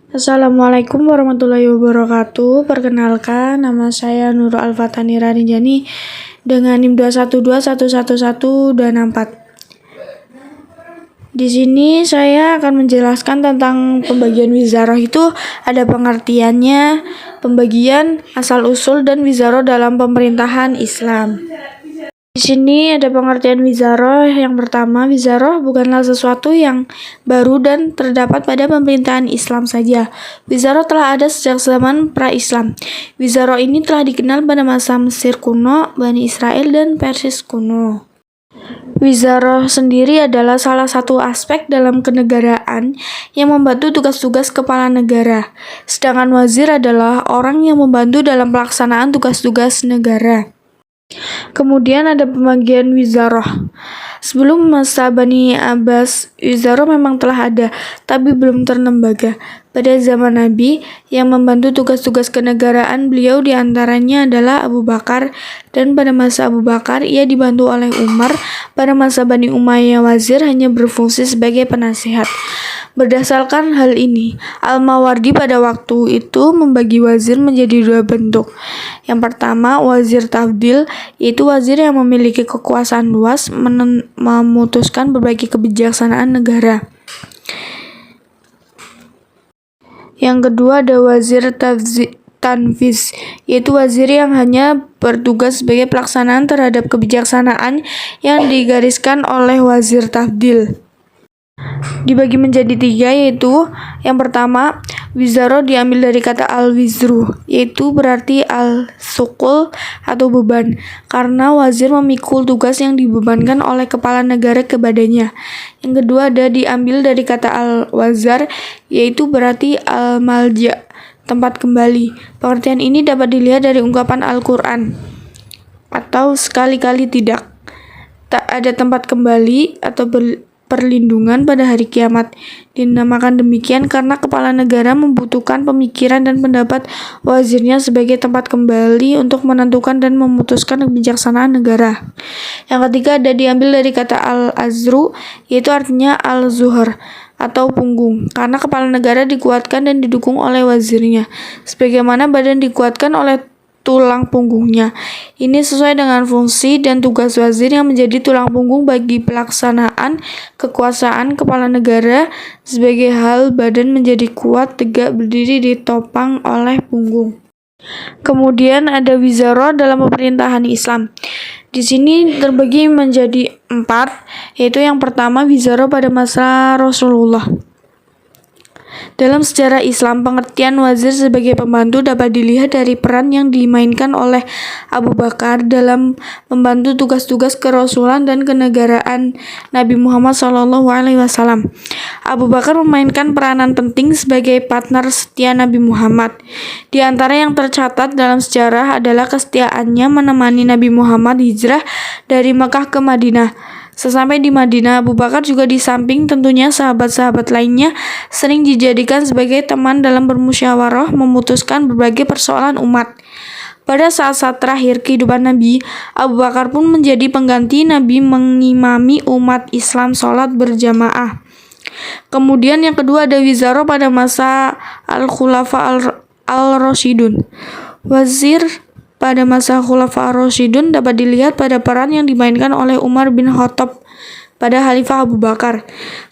Assalamualaikum warahmatullahi wabarakatuh. Perkenalkan, nama saya Nurul Alfatani Rarijani dengan NIM 212111124. Di sini saya akan menjelaskan tentang pembagian wizarah. Itu ada pengertiannya, pembagian, asal-usul, dan wizarah dalam pemerintahan Islam. Di sini ada pengertian wizarah. Yang pertama, wizarah bukanlah sesuatu yang baru dan terdapat pada pemerintahan Islam saja. Wizarah telah ada sejak zaman pra-Islam. Wizarah ini telah dikenal pada masa Mesir kuno, Bani Israel, dan Persis kuno. Wizarah sendiri adalah salah satu aspek dalam kenegaraan yang membantu tugas-tugas kepala negara. Sedangkan wazir adalah orang yang membantu dalam pelaksanaan tugas-tugas negara. Kemudian ada pembagian wizarah. Sebelum masa Bani Abbas, wizarah memang telah ada, tapi belum terlembaga. Pada zaman Nabi, yang membantu tugas-tugas kenegaraan beliau diantaranya adalah Abu Bakar, dan pada masa Abu Bakar ia dibantu oleh Umar. Pada masa Bani Umayyah, wazir hanya berfungsi sebagai penasihat. Berdasarkan hal ini, Al-Mawardi pada waktu itu membagi wazir menjadi dua bentuk. Yang pertama, wazir tafdil, yaitu wazir yang memiliki kekuasaan luas memutuskan berbagai kebijaksanaan negara. Yang kedua ada wazir tanfiz, yaitu wazir yang hanya bertugas sebagai pelaksanaan terhadap kebijaksanaan yang digariskan oleh wazir tafdil. Dibagi menjadi tiga, yaitu yang pertama, wizarah diambil dari kata al-wizru, yaitu berarti al-sukul atau beban, karena wazir memikul tugas yang dibebankan oleh kepala negara kepadanya. Yang kedua ada diambil dari kata al-wazar, yaitu berarti al-malja, tempat kembali. Pengertian ini dapat dilihat dari ungkapan Al-Quran, atau sekali-kali tidak. Tak ada tempat kembali atau perlindungan pada hari kiamat. Dinamakan demikian karena kepala negara membutuhkan pemikiran dan pendapat wazirnya sebagai tempat kembali untuk menentukan dan memutuskan kebijaksanaan negara. Yang ketiga ada diambil dari kata al-azru, yaitu artinya al-zuhur atau punggung, karena kepala negara dikuatkan dan didukung oleh wazirnya, sebagaimana badan dikuatkan oleh tulang punggungnya. Ini sesuai dengan fungsi dan tugas wazir yang menjadi tulang punggung bagi pelaksanaan kekuasaan kepala negara. Sebagai hal badan menjadi kuat, tegak, berdiri ditopang oleh punggung. Kemudian ada wizarah dalam pemerintahan Islam. Di sini terbagi menjadi 4, yaitu yang pertama wizarah pada masa Rasulullah. Dalam sejarah Islam, pengertian wazir sebagai pembantu dapat dilihat dari peran yang dimainkan oleh Abu Bakar dalam membantu tugas-tugas kerasulan dan kenegaraan Nabi Muhammad SAW. Abu Bakar memainkan peranan penting sebagai partner setia Nabi Muhammad. Di antara yang tercatat dalam sejarah adalah kesetiaannya menemani Nabi Muhammad hijrah dari Mekah ke Madinah. Sesampai di Madinah, Abu Bakar juga di samping tentunya sahabat-sahabat lainnya sering dijadikan sebagai teman dalam bermusyawarah memutuskan berbagai persoalan umat. Pada saat-saat terakhir kehidupan Nabi, Abu Bakar pun menjadi pengganti Nabi mengimami umat Islam sholat berjamaah. Kemudian yang kedua ada wizarah pada masa Al-Khulafa al-Rasyidun. Wazir pada masa Khulafa ar-Rasyidun dapat dilihat pada peran yang dimainkan oleh Umar bin Khattab pada Khalifah Abu Bakar.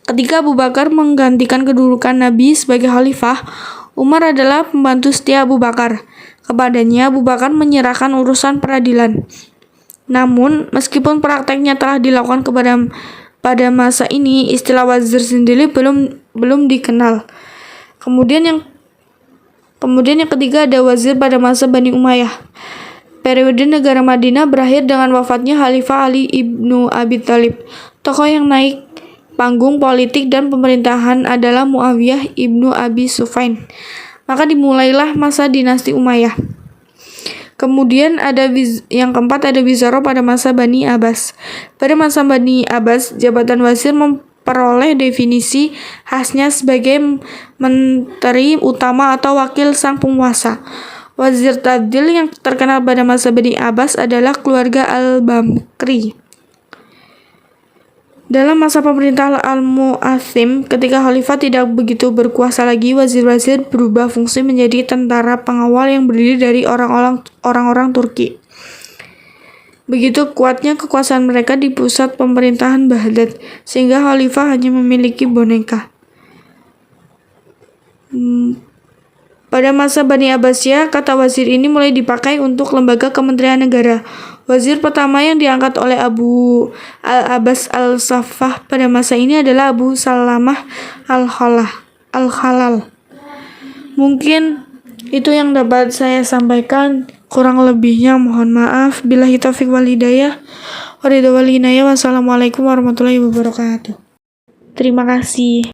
Ketika Abu Bakar menggantikan kedudukan Nabi sebagai Khalifah, Umar adalah pembantu setia Abu Bakar. Kepadanya Abu Bakar menyerahkan urusan peradilan. Namun, meskipun prakteknya telah dilakukan pada masa ini, istilah wazir sendiri belum dikenal. Kemudian yang ketiga ada wazir pada masa Bani Umayyah. Periode negara Madinah berakhir dengan wafatnya Khalifah Ali ibnu Abi Thalib. Tokoh yang naik panggung politik dan pemerintahan adalah Muawiyah ibnu Abi Sufyan. Maka dimulailah masa dinasti Umayyah. Kemudian yang keempat ada wizarah pada masa Bani Abbas. Pada masa Bani Abbas, jabatan wazir memperoleh definisi khasnya sebagai menteri utama atau wakil sang penguasa. Wazir tafdil yang terkenal pada masa Bani Abbas adalah keluarga Al-Bakri. Dalam masa pemerintah Al-Mu'athim, ketika khalifah tidak begitu berkuasa lagi, wazir-wazir berubah fungsi menjadi tentara pengawal yang berdiri dari orang-orang Turki. Begitu kuatnya kekuasaan mereka di pusat pemerintahan Baghdad, sehingga khalifah hanya memiliki boneka. Pada masa Bani Abbasiyah, kata wazir ini mulai dipakai untuk lembaga kementerian negara. Wazir pertama yang diangkat oleh Abu al-Abbas al-Saffah pada masa ini adalah Abu Salamah al-Khalal. Mungkin itu yang dapat saya sampaikan. Kurang lebihnya mohon maaf. Billahi taufiq wal hidayah. Wassalamualaikum warahmatullahi wabarakatuh. Terima kasih.